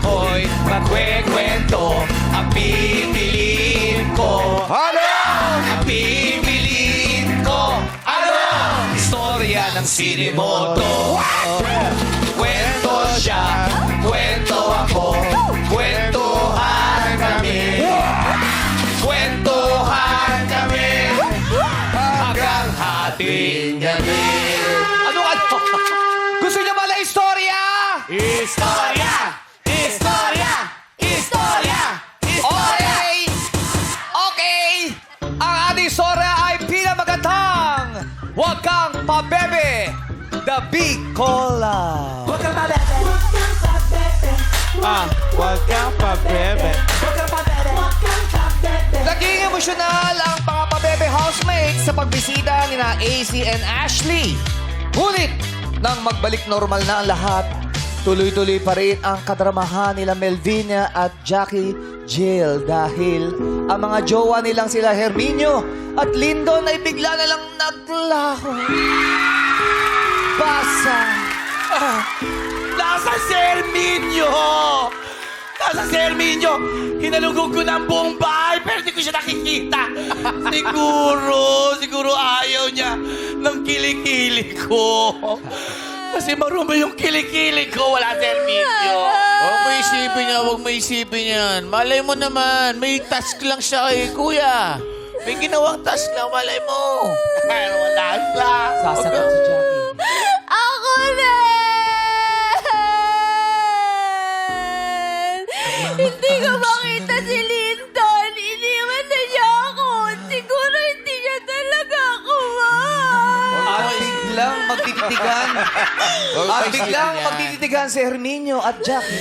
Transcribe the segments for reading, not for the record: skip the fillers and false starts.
ako'y magkwekwento. Ang pipiliin ko, Ano? ang pipiliin ko, ano? Istorya ng Sinimoto. Kwento siya, kwento ako, kwentuhan kami. Kwentuhan kami hanggang hating gabi. Ano? Gusto niyo ba na istorya? Istorya! Istorya! Istorya! Okay! Okay! Ang ating istorya ay pinamagandang Huwag Kang Pabebe! The Big Cola! Huwag kang pabebe. Huwag kang pabebe. Huwag kang pabebe. Huwag kang pabebe. Naging emosyonal ang mga pabebe housemates sa pagbisita ni na AC and Ashley. Ngunit, nang magbalik normal na ang lahat, tuloy-tuloy pa rin ang kadramahan nila Melvina at Jackie Jill dahil ang mga jowa nilang sila Herminio at Lyndon ay bigla na lang naglaho. Basa. Nasa Serminyo! Nasa Serminyo! Hinalugog ko ng buong bahay pero di ko siya nakikita. Siguro ayaw niya ng kilikili ko. Kasi marumi yung kilikili ko, wala Serminyo. Huwag mo isipin niya, huwag mo isipin yan. Malay mo naman, may task lang siya kay kuya. May ginawang task lang, malay mo. Pero wala siya. Sasagot si Jackie. Ako rin! Hindi ko makita si Linton. Iniwan na niya ako. Siguro hindi niya talaga ako, At biglang magtititigan. At biglang magtititigan si Herminio at Jackie.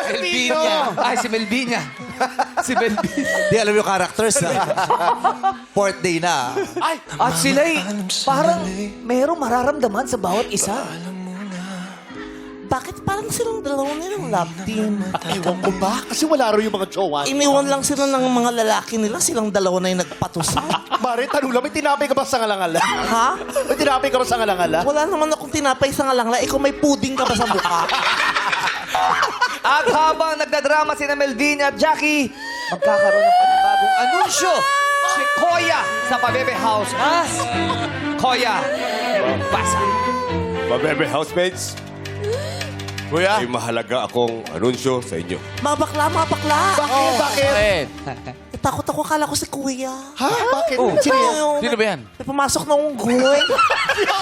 Melvina. Ay, si Melvina. Si Melvina. Di alam yung characters, ha? Fourth day na. Ay, at sila'y parang merong mararamdaman sa bawat isa. Bakit parang silang dalawa nilang love team? Iwan ko ba? Kasi wala rin yung mga jowa. Iniwan lang sila ng mga lalaki nila. Silang dalawa na yung nagpatusan. Mare, tanong lang, may tinapay ka ba sa ngalangala? Ha? May tinapay ka ba sa ngalangala? Wala naman akong tinapay sa ngalangla. Ikaw may puding ka ba sa mukha? At habang nagdadrama si na Melvina at Jackie, magkakaroon ng panibagong anunsyo si Koya sa Pabebe House. Koya, basa. Pabebe housemates, Kuya? may mahalaga akong anunsyo sa inyo. Mga bakla, mga bakla. Bakit? Bakit? Takot ako, kala ko si kuya. Ha? Bakit? Sino yan? Sino ba yan? May pumasok na unggoy.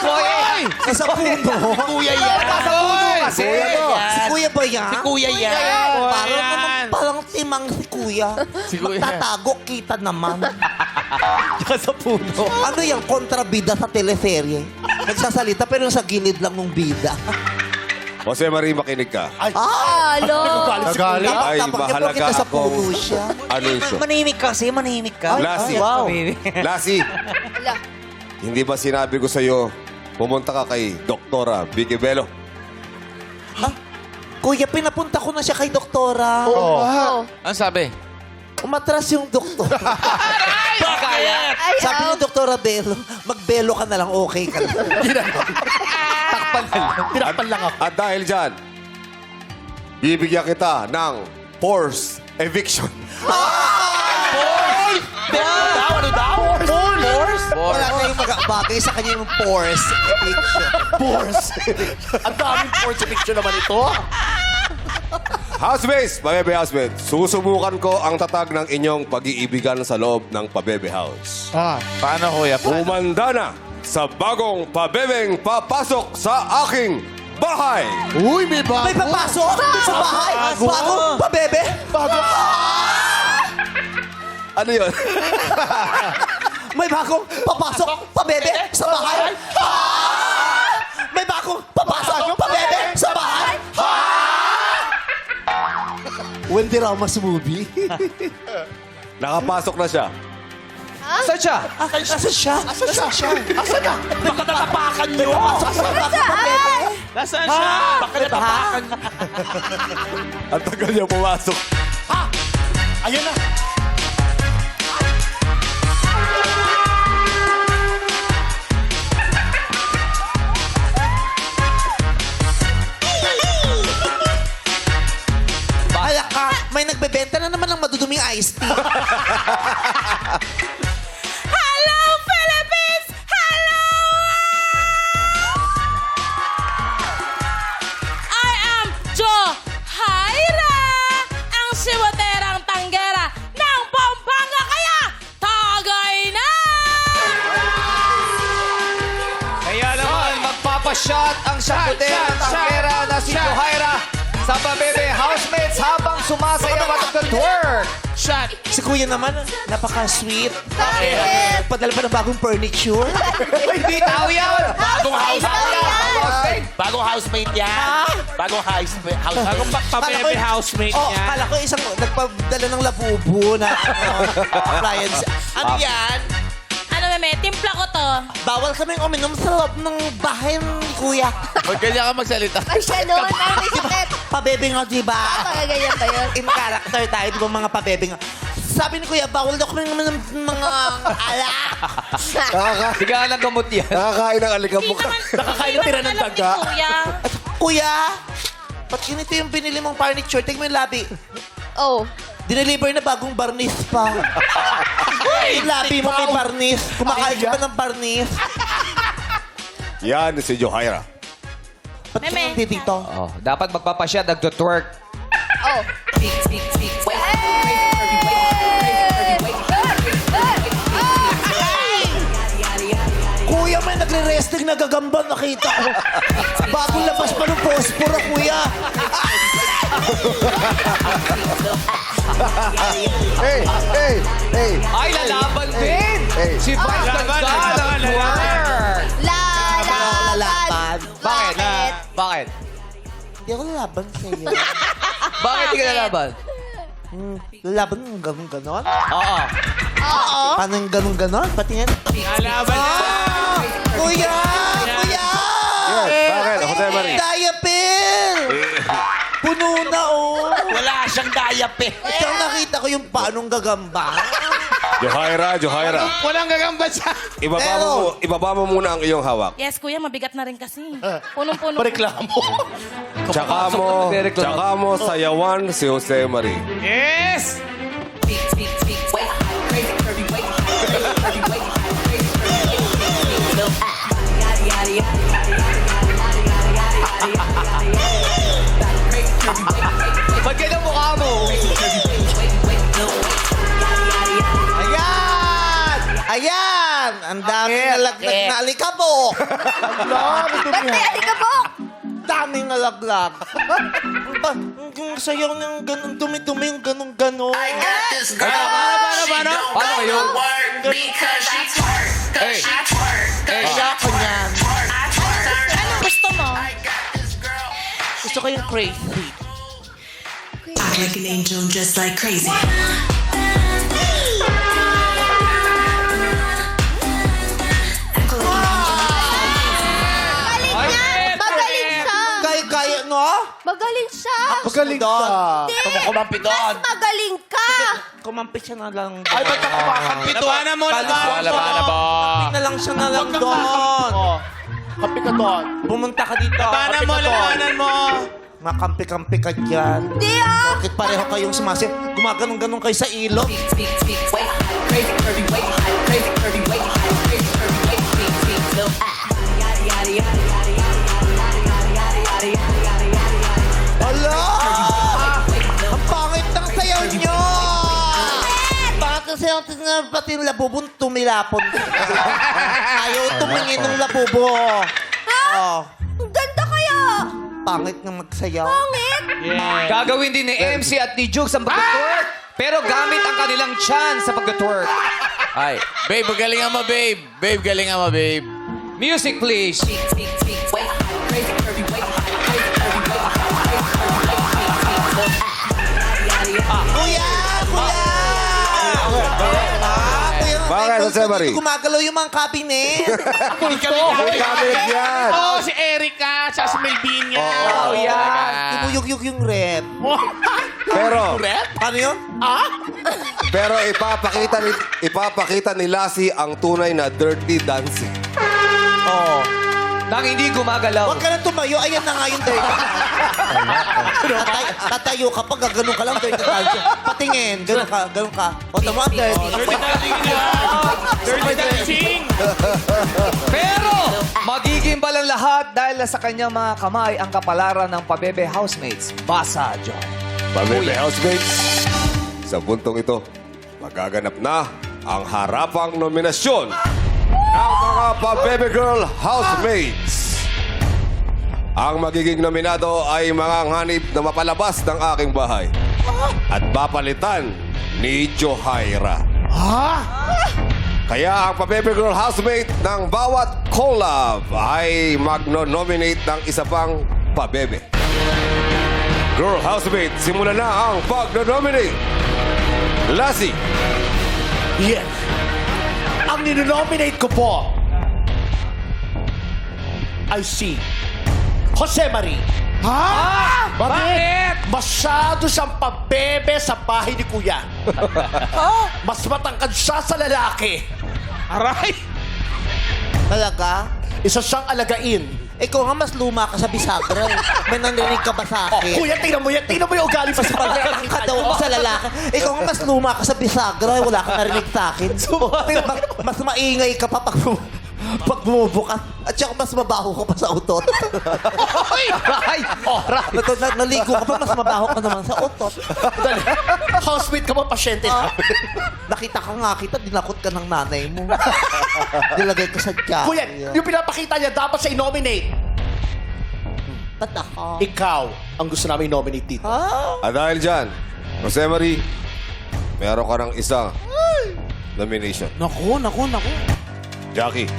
Koya! Sa puno. Kuya yan! Nasa puno kasi. Si kuya ba yan? Si kuya yan! Parang naman, parang timang si kuya. Si kuya. Magtatago, kita naman. Sa puno. Ano yung kontrabida sa teleserye? Nagsasalita pero sa gilid lang ng bida. Jose Marie, makinig ka. Alo! Nagalit? Ay, Dapat mahalaga kita sa akong puno siya. anunsyo. Manahimik kasi, manahimik ka. Lassie. Wow. Lassie, Ala. hindi ba sinabi ko sa'yo, pumunta ka kay Doktora Vicky Bello? Kuya, pinapunta ko na siya kay doktora. Oh. Ano sabi? Umatras yung doktor. Kaya. Ay, Sabi ni Doktora Bello, magbelo ka na lang, okay ka na. Tinapan lang ako. At dahil dyan, bibigyan kita ng forced eviction. Ano daw? Wala kayong bagay sa kanya yung force eviction. Force. Ang daming force eviction naman ito. Housemates, Pabebe housemates, susubukan ko ang tatag ng inyong pag-iibigan sa loob ng Pabebe House. Paano kuya? Umanda na sa bagong pabebeng papasok sa aking bahay. Uy, may bago. May papasok sa bahay. Bago, pabebe. Bago. Ano yun? May bagong papasok, pabebe, sa bahay. May bagong papasok, pabebe, sa bahay. Wendy Ramos movie. Nakapasok na siya. Saan siya? Asa siya? Asa siya? Asa na? Baka natapakan nyo. Nasaan siya? Baka natapakan nyo. Ang tagal niya pumasok. Ayan na. nagbebenta na naman ng maduduming iced tea. Hello, Philippines! Hello! I am Jo Haira, ang siwaterang tanggera ng Pampanga, kaya tagay na! Kaya naman, magpapashot ang siyangkutera ng tanggera na si Johaira sa pabebe housemates habang sumasayaw at nag-twerk. Shot! Si kuya naman, napaka-sweet. Bakit? Padala pa ng bagong furniture. Hindi tao yan! Bagong housemate. Bagong housemate yan. Bagong housemate. Bagong pabebe housemate Oh, niya. kala ko isang nagpadala ng labubo na appliance. Ano yan? Ano, meme? Timpla ko to. Bawal kaming uminom sa loob ng bahay ni kuya. Huwag ganyan ka magsalita. Ay, siya noon. Ay, may sakit. Pabebe nga, di ba? Pagaganyan ba yun? In character tayo, di ba mga pabebe nga? Sabi ni kuya, bawal daw kami naman ng mga alak. Sige nga ng gamot yan. Nakakain ng alikabok. Nakakain tira ng daga. Kuya. Kuya, ba't ganito yung binili mong furniture? Tingnan mo yung labi. Oh. Dineliver na bagong barnis pa. Yung labi mo may barnis. Kumakain ka pa ng barnis. Yan si Johaira. Ba't Meme. hindi dito? Oh, dapat magpapashot, nag-twerk. Oh. Kuya, may nagre-resting na gagamba, nakita ko. Bagong labas pa ng posporo, kuya. Hey! Ay, lalaban din! Hey. Si Vice Laban, Ganda laban, nag-twerk! Lalaban. Bakit? Bakit? Hindi ako lalaban sa'yo. Bakit hindi ka lalaban? Lalaban ng ganun-ganon? Oo. Oo. Paano yung ganun-ganon? Patingin. Alaban niya. Kuya! Kuya! Yes, bakit? Jose Marie. Diaper! Puno na, oh. Wala siyang diaper. Ikaw nakita ko yung paanong gagamba. Johaira. Walang gagamba siya. Ibaba mo muna ang iyong hawak. Yes, kuya, mabigat na rin kasi. Punong-puno. Reklamo. Tsaka mo sayawan si Jose Marie. Yes! Ba't ganyan mukha mo? Ayan! Ayan! Ang daming nalaglag na alikabok. Ba't may alikabok? Daming nalaglag. Ang sayaw ng ganun, dumi-dumi yung ganun-ganon. Paano? Paano kayo? Hey. Kaya ko niyan. Anong gusto mo? Gusto ko yung crazy. Act like an angel, just like crazy. Magaling siya. Kaya, no? Magaling siya. Magaling doon. Kumampi doon. Mas magaling ka. Kumampi siya na lang doon. Ay, ba't ako kakampi doon? Pituanan mo na ba? Kumampi na lang siya na lang doon. Kampi ka doon. Pumunta ka dito. Labanan mo, labanan mo. Makampi-kampi ka dyan. Di ah. Bakit pareho kayong sumasayaw? Gumaganong-ganong kayo sa ilog? Hala! Ang pangit ng sayaw nyo! Bakit ang sayaw na pati yung labubong tumilapon? Ayaw tumingin ng labubo. Oh, Ang ganda kaya. pangit na magsayaw. Pangit. Gagawin din ni MC at ni Jukes ang pag-twerk. Pero gamit ang kanilang chan sa pag-twerk. Ay, babe, galingan mo, babe. Babe, galingan mo, babe. Music, please. Kuya! Kuya! Bakit, Jose Marie? Gumagalaw yung mga cabinet. May cabinet yan. Oh, si Erica, sa si Melvina. Oh, yan. Lumuyog-yug yung rep. Pero, Ano yun? pero ipapakita ni Lassie ang tunay na dirty dancing. Oo. Nang hindi gumagalaw. Huwag ka na tumayo. Ayan na nga yung dirty. Tatayo ka pa, gaganon ka lang, dirty dancing. Patingin, ganon ka. O, tama, dirty. Dirty dancing! Pero, magiging balang lahat dahil sa kanyang mga kamay ang kapalaran ng pabebe housemates. Basa, John. Pabebe housemates, sa buntong ito, magaganap na ang harapang nominasyon ng mga Pabebe Girl housemates. Ang magiging nominado ay mga nganib na mapalabas ng aking bahay at papalitan ni Johaira. Kaya ang Pabebe Girl housemate ng bawat collab ay magno-nominate ng isa pang Pabebe. Girl housemate, simulan na ang pagno-nominate. Lassie, Yes. Ang ninonominate ko po ay si Jose Marie. Ha? Bakit? Masyado siyang pabebe sa bahay ni Kuya. Mas matangkad siya sa lalaki. Aray! Talaga? Isa siyang alagain. Ikaw nga mas luma ka sa Bisagra eh. May narinig ka ba sa akin? Kuya, tingnan mo yan. Tingnan mo yung ugali pa sa pagkakang ka daw ako sa lalaki. Ikaw nga mas luma ka sa Bisagra eh. Wala ka narinig sa akin. Mas maingay ka pa pag bumubukas. At saka mas mabaho ka pa sa utot. Ay! Naligo ka pa, mas mabaho ka naman sa utot. Housemate ka ba, pasyente na? Nakita ka nga kita, dinakot ka ng nanay mo. Nilagay ka sa tiyan. Kuya, yung pinapakita niya, dapat siya i-nominate. Tataka. Ikaw ang gusto namin i-nominate dito. at dahil dyan, Jose Marie, meron ka ng isang nomination. Naku. Jackie,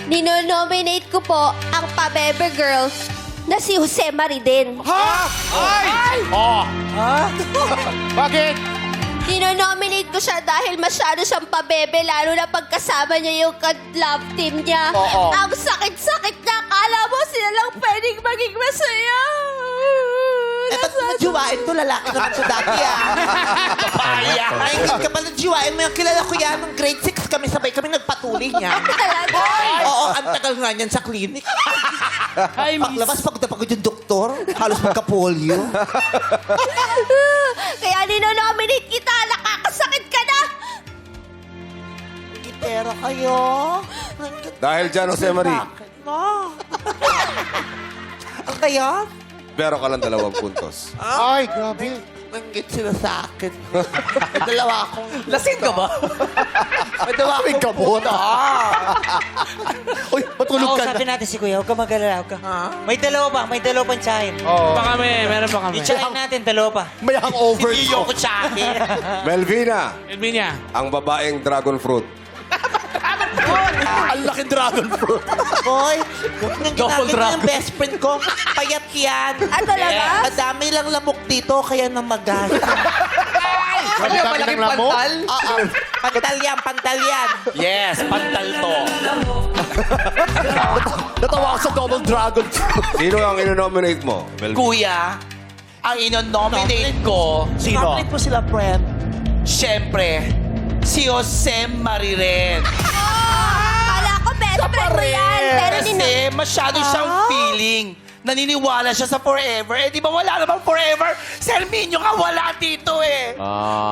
Ninonominate ko po ang pabebe girl na si Jose Marie din. Bakit? Ninonominate ko siya dahil masyado siyang pabebe, lalo na pagkasama niya yung love team niya. Oo. Ang sakit-sakit niya. Akala mo sila lang pwedeng maging masaya. Eh, ba't najiwain to? Lalaki naman to dati ah. Papaya. Ay, hindi ka pala najiwain mo. Yung kilala ko yan, nung grade 6 kami, sabay kami nagpatuloy niya. Talaga. Oo, ang tagal nga niyan sa clinic. Paglabas, pagod na pagod yung doktor. Halos magka-polio. Kaya ninonominate kita. Nakakasakit ka na. Kitera kayo. dahil dyan, Jose Marie, Ang kaya? meron ka ng 2 puntos. Ay, grabe. Nanggit sila sa akin. May dalawa akong... Lasing ka ba? May dalawa akong kabot. Uy, matulog ka na. Kausapin natin si Kuya. Huwag ka mag-alala. Huwag ka. May dalawa pa. May dalawa pang tsahin. Meron pa kami. I-tsahin natin. Dalawa pa. May hangover Iyo to. ko sa akin. Melvina, Elvinia. ang babaeng dragon fruit. Ang laking dragon fruit. Boy, yung Double ginamit dragon. yung best friend ko, payat yan. Ah, talaga? Madami lang lamok dito, kaya namagas. Ano yung malaking pantal? Oo, pantal yan. Yes, pantal to. Natawa ako sa double dragon fruit. Sino ang inonominate mo, Melvina? Kuya, ang ino-nominate ko, Nominate mo sila, friend. siyempre, si Jose Marie rin. Akala ko best friend mo yan. Pero Kasi masyado siyang feeling. Naniniwala siya sa forever. Eh, di ba wala namang forever? Serminyo nga wala dito eh.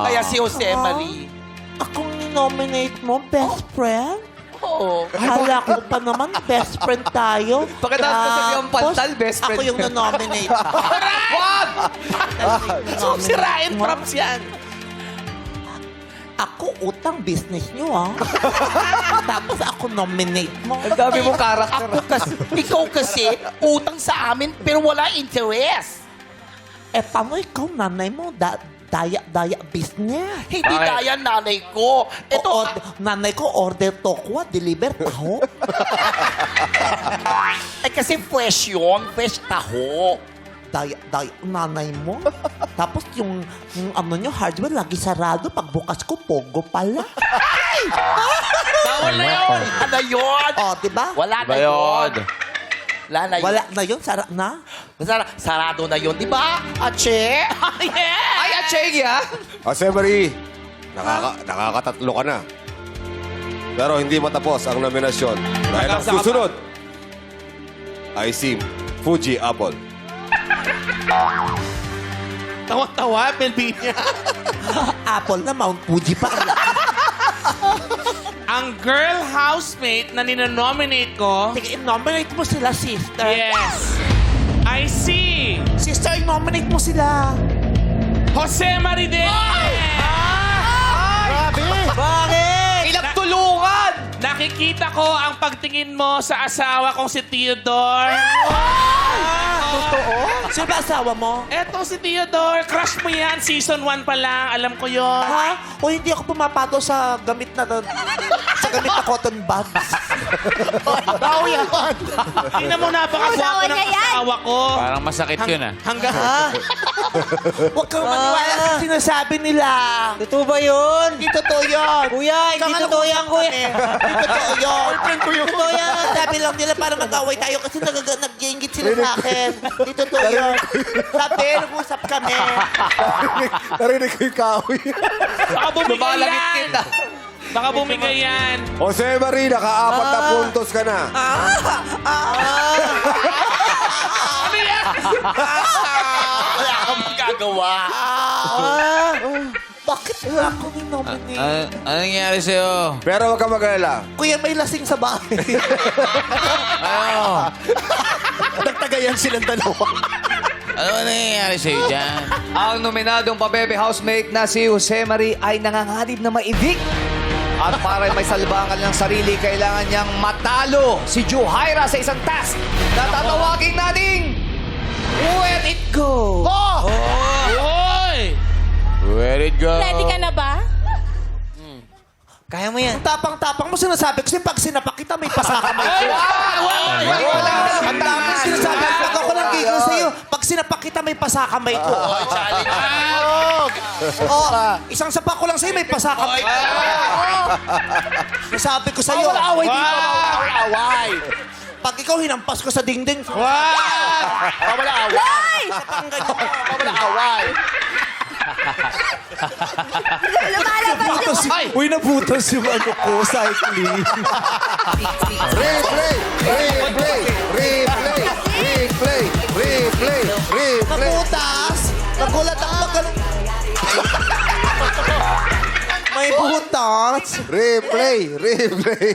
Kaya si Jose Marie. Akong nominate mo, best friend? Oo. Hala ko pa naman, best friend tayo. Pagkatapos ko sabi ang pantal, best friend. Ako yung na-nominate. Wag! So, sirain props yan. Ako, utang business nyo, ah. Tapos ako nominate mo. Ang dami mong karakter. Ikaw kasi, utang sa amin pero wala interest. Eh, paano ikaw, nanay mo, daya business? Hindi kaya nanay ko. Ito, Nanay ko, order tokwa, deliver taho. kasi fresh yun. Fresh taho. Daya, nanay mo. Tapos yung ano nyo, hardware, lagi sarado. Pagbukas ko, pogo pala. Bawal na yun. Ano yun? O, diba? Wala na yun. Wala na yun. Wala na yun, sara na. Sarado na yun, di ba? Ache? Yeah! Ay, Achegi, ha? Jose Marie, nakakatatlo ka na. Pero hindi matapos ang nominasyon. Dahil ang susunod ay si Fuji Apple. Tawa-tawa, Melvina. Apple na Mount Fuji pa. Ang girl housemate na ninonominate ko, Sige, nominate mo sila, sister. yes, I see Sister, nominate mo sila. Jose Maridel! Bakit? Pinagtulungan! Nakikita ko ang pagtingin mo sa asawa kong si Theodore. Totoo? Sino ba asawa mo? Eto si Theodore, crush mo yan. Season 1 pa lang, alam ko yon. Ha? O hindi ako pumapato sa gamit na cotton buds. Tao yan. Tingnan mo, napakagwapo Asawa ng niya yan. asawa ko. Parang masakit yun ah. Hanggang... Huwag kang maniwala sa sinasabi nila. Totoo ba yun? Hindi totoo yun. Kuya, hindi totoo yan, kuya. Hindi totoo yun. Totoo yan. Sabi lang nila para mag-away tayo kasi nag-iingit sila sa akin. Hindi totoo yun. Sabi, nag-usap kami. Narinig ko yung kahoy. Baka bumigay Lumalagit yan. kita. Baka bumigay yan. Jose Marie, naka-4 na puntos ka na. Ano yan? Wala akong magagawa. Bakit nga ako ni-nominate? Ano nangyari sa'yo? Pero huwag ka mag-alala. Kuya, may lasing sa bahay. Ano? Nagtagayan silang dalawa. Ano nangyayari sa'yo dyan? Ang nominadong pabebe housemate na si Jose Marie ay nanganganib na maidik. At para may salbangan ng sarili, kailangan niyang matalo si Juhaira sa isang task na tatawagin nating Let It Go! Oy! Where it go? Ready ka na ba? Kaya mo yan. Ang tapang-tapang mo sinasabi kasi pag sinapak kita, may pasakamay ko. Ang tapang sinasabi ko, pag ako nang gigil sa'yo, pag sinapak kita, may pasakamay ko. Isang sapak ko lang sa'yo, may pasakamay ko. Nasabi ko sa'yo. Bawal away dito. Bawal away. Pag ikaw hinampas ko sa dingding, bawal away. Bawal away. Lumalabas yung... Uy, nabutas yung ano ko, cycling. Replay! Replay! Replay! Replay! Replay! Replay! Nabutas. Nagulat ako magaling. May butas. Replay! Replay!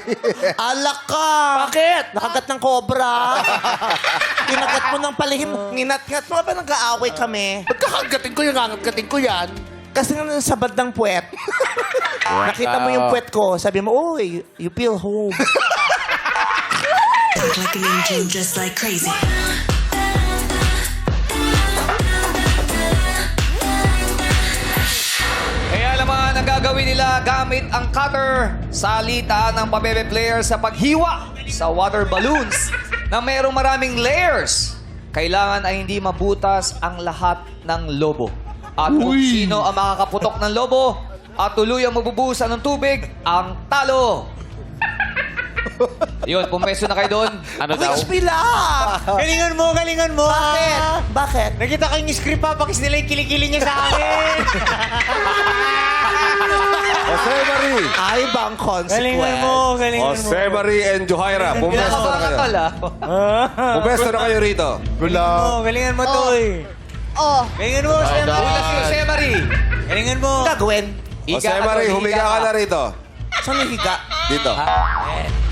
Alak ka. Bakit? Nakagat ng kobra. Kinagat mo ng palihim. Nginat-ngat mo ba nag-aaway kami? Pagkakagating ko yung angagating ko yan. Kasi nga nasa bandang puwet. Nakita mo yung puwet ko. Sabi mo, uy, you feel home. Act like an angel, just like crazy. Kaya naman ang gagawin nila gamit ang cutter, salita ng pabebe player sa paghiwa sa water balloons na mayroong maraming layers. Kailangan ay hindi mabutas ang lahat ng lobo. At kung sino ang makakaputok ng lobo at tuluyang mabubuhusan ng tubig, ang talo. Yun, pumeso na kayo doon. Ano daw? Wish me luck! Galingan mo, galingan mo. Bakit? Bakit? Nakita ko yung script, papakis nila yung kilikili niya sa akin. Jose Marie! Ay, bang Galingan consequence? mo, galingan mo. Jose Marie and Johaira, pumesto na kayo. Pumesto na kayo rito. Oh, galingan mo to eh. Oh, Galingan mo, Jose Una si Marie. Jose Marie. Galingan mo. Gagawin? Jose Marie, humiga ka na rito. Saan yung higa? Dito.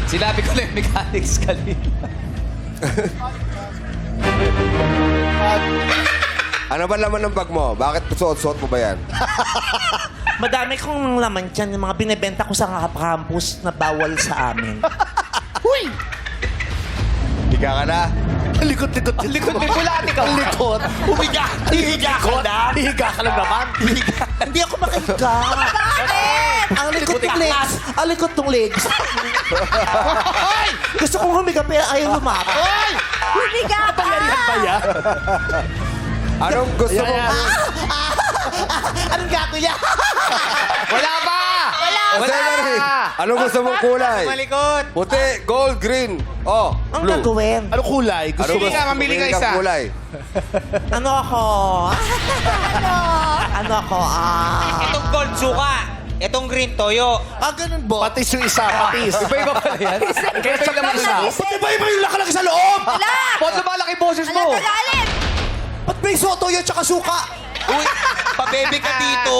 Sinabi ko lang yung mechanics kanina. Ano ba laman ng bag mo? Bakit suot-suot mo ba yan? Madami kong laman dyan. Yung mga binibenta ko sa campus na bawal sa amin. Huy! Higa ka na. Likot. Likot. Bulati ka. Likot. Humiga. Hihiga ka na. Hihiga ka lang naman. Hindi ako makahiga. bakit? Ang likot ng legs. Ang likot ng legs. Gusto kong humiga pero ayaw lumapit. Humiga ka! Anong gusto mo? Anong gato niya? Wala pa! Jose Marie, anong gusto mong kulay? Malikot. Puti, gold, green. Oh, Ang blue. gagawin? Ano kulay? Ano Mamili ka, mamili ka isa. kulay. Ano ako? Ano ako? Itong gold suka. Itong green toyo. Ganun ba? Patis yung isa, patis. Iba-iba pala yan. Kaya naman isa. Pati ba iba yung lakalaki sa loob? Wala! Ba't lumalaki boses mo? Wala, tagalit! May soto yun, tsaka suka. Uy, pabebe ka dito.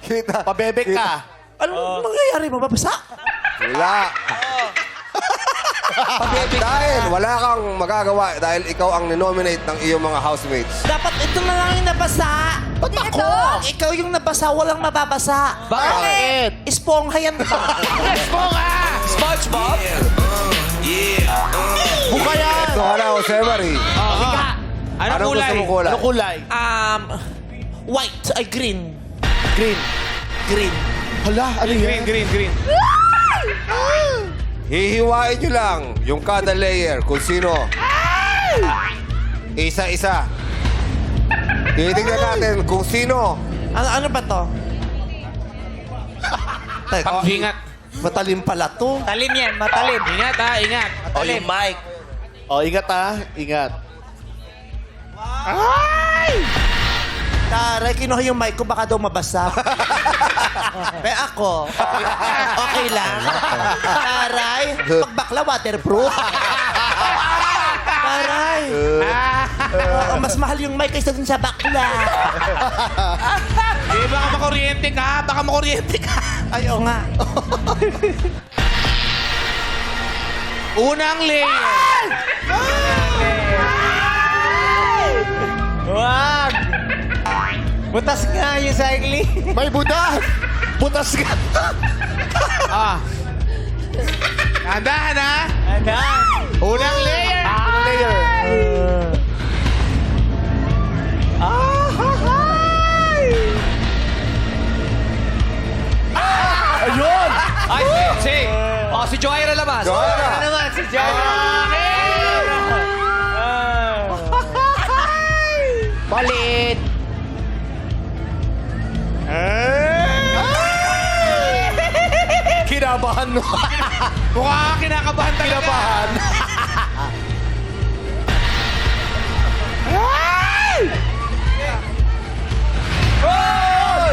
Kita. Pabebe ka. Anong mangyayari? Mababasa? Wala. Dahil wala kang magagawa dahil ikaw ang ninominate ng iyong mga housemates. Dapat ito na lang yung nabasa. Ba't Hindi ako? ito. Ikaw yung nabasa, walang mababasa. Bakit? Espongha yan ba? SpongeBob? Buka yan. Ito ka na, Jose Marie. Anong Anong gusto mong kulay? Anong kulay? White. Ay, green. Green. Green. Hala, ano yan? Green. Hihiwain nyo lang yung kada layer kung sino. Isa-isa. Titignan natin kung sino. Ano ba to? Teka, Ingat. matalim pala to. Talim yan, matalim. Ingat ha, ingat. O, yung mic. Ingat ha, ingat. Taray, kinuha yung mic ko, baka daw mabasa. May ako, okay lang. Taray, pag bakla, waterproof. Taray. Oo, mas mahal yung mic kaysa dun sa bakla. Baka makuryente ka. Ayaw nga. Unang layer. Wag! Butas nga yung cycling. May butas. Butas ka. Andahan ha. Ano? Unang layer. Ayun! Ay, si. Oh, si Joyra labas. Joyra. Ano naman si John? Palit. Kinabahan mo. Mukha ka kinakabahan talaga. Kinabahan.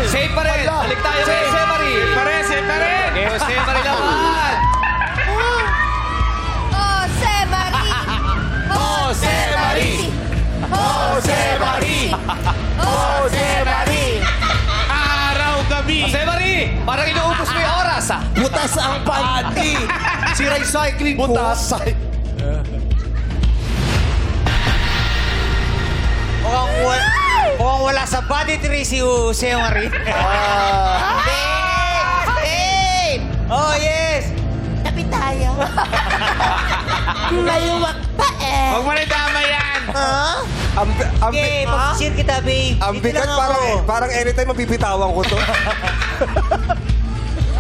Safe pa rin. Balik tayo kay Jose Marie. Safe pa rin. Jose Marie naman. Jose Marie! Jose Marie. Jose Marie. Jose Marie. Araw-gabi. Jose Marie, parang inuubos mo yung oras, ah. Butas ang panty. Si recycling ko. Butas. Mukhang wala sa body tree si Jose Marie. Babe! Oh, yes! Tabi tayo. Mayuwag pa eh. Huwag mo nadama yan. Ha? Okay, pag-share kita, babe. Ang Dito bigat lang ako. parang anytime mabibitawan ko to.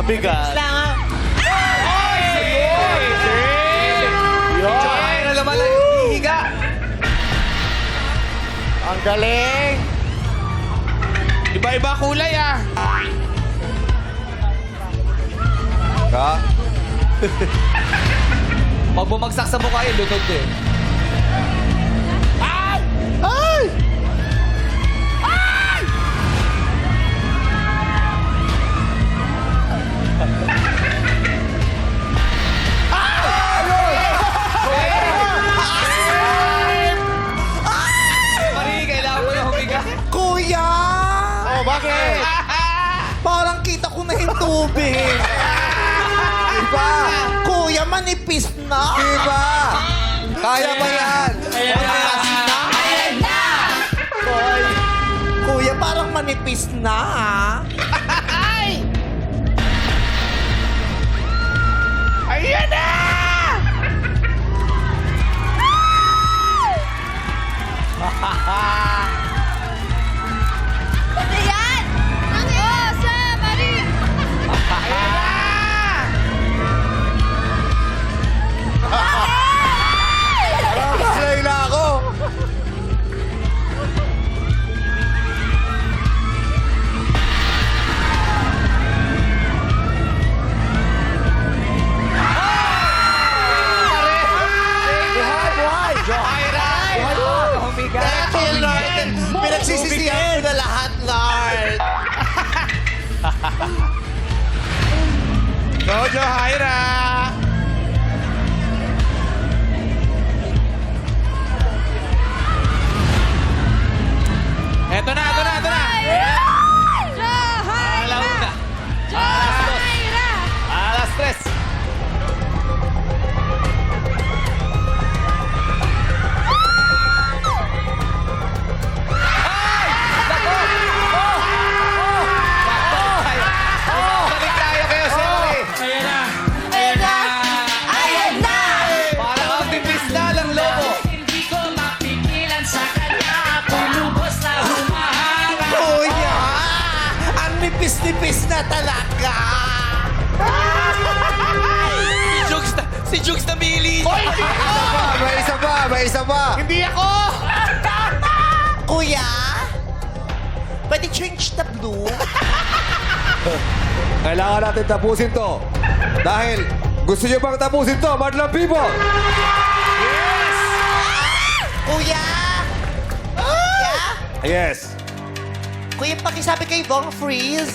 Bigat. Lang ha. Joyra naman lang hihiga. Ang galing. Iba-iba kulay ah. Ka? Pag bumagsak sa mukha yun, lunod din. Marie, kailangan mo na humiga. Kuya! Oh, bakit? Parang kita ko na yung tubig. Diba? Kuya, manipis na. Diba? Kaya ba yan? Kuya, parang manipis na, ha? Ayan na! Ano yan? Jose Marie! Slay na ako. Dahil, Lord, pinagsisisihan ko na lahat, Lord. Go, Johaira! Nipis na talaga. Si Jugs na mili. May isa pa. Hindi ako! Kuya, pwede change the blue? Kailangan natin tapusin to. Dahil gusto nyo bang tapusin to, Madlang People? Kuya! Kuya? Yes. Kuya, pakisabi kay Bong Freeze.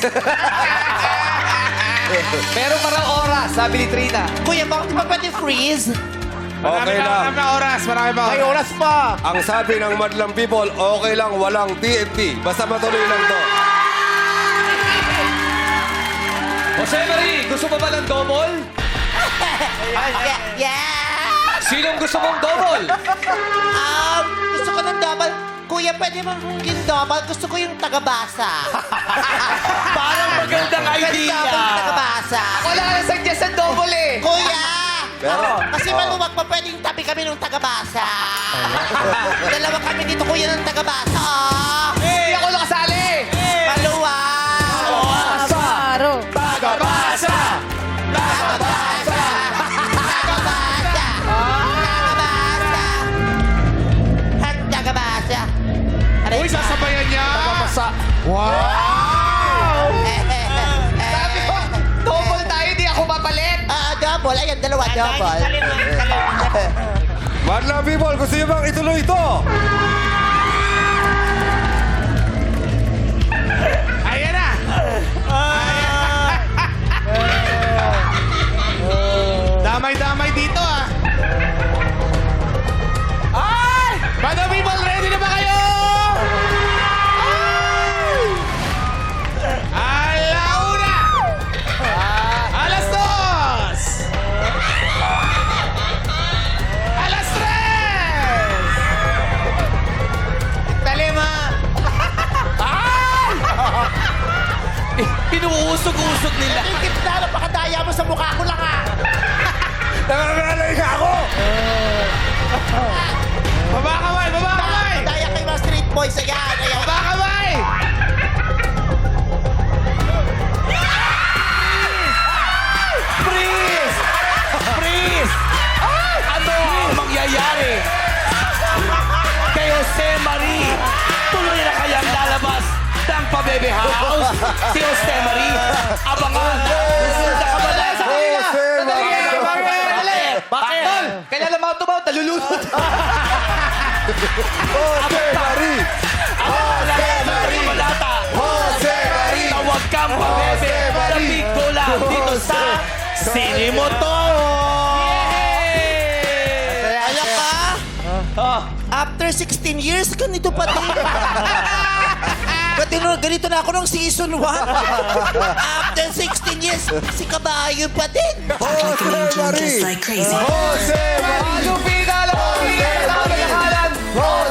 Meron pa raw oras, sabi ni Trina. Kuya, bakit di ba pwede freeze? Okay lang. May oras pa. Ang sabi ng Madlang People, okay lang, walang TNT. Basta matuloy lang to. Jose Marie, gusto mo ba ng double? Yeah! Sinong gusto mong double? Gusto ko ng double. Kuya, pwede bang yung double? Gusto ko yung tagabasa. Parang magandang idea. Double tagabasa. Wala na suggest sa double eh. Kuya! Pero, Kasi maluwag pa pwedeng tabi kami ng tagabasa. Dalawa kami dito, kuya, ng tagabasa. Hindi ako nakasali. Maluwag! Paro. Tagabasa! Tagabasa! Tagabasa! Tagabasa! At tagabasa! Uy, Sasabayan niya. Tagabasa. Sabi ko, double tayo, di ako mapalit. Double. Ayan, dalawa, double. Madlang People, gusto nyo bang ituloy ito? Ayan na. Damay-damay dito ah. Ay! Madlang People, ready na ba kayo? Alauna! Alas 2! Alas 3! Talima! Ay! Pinuusog-usog nila. Ikit na, napakadaya mo sa mukha ko lang Nangangalay ka ako! Baba kamay! Baba kamay! Daya kayo mga street boys. Ayan, ayan. Baba kamay! Freeze! Freeze! Ano ang mangyayari? Kay Jose Marie, tuloy na kayang lalabas ng Pabebe House. Si Jose Marie, abangan. Susunod ka ba na sa kanila? Sandali! Bakit? Bakit? Tol! Kailan mo ito ba? Talulunod! Jose Marie! Jose Marie! Malata! Jose Marie! Tawag kang Pabebe! Lamig ko lang dito sa Sinimoto! Ayan ka? After 16 years, ganito pa din. Ganito na ako nung season 1. After 16 years, si Kabayo pa din. Like an angel, just like crazy. Jose Marie! Lupita! Lupita! Lupita! Lupita!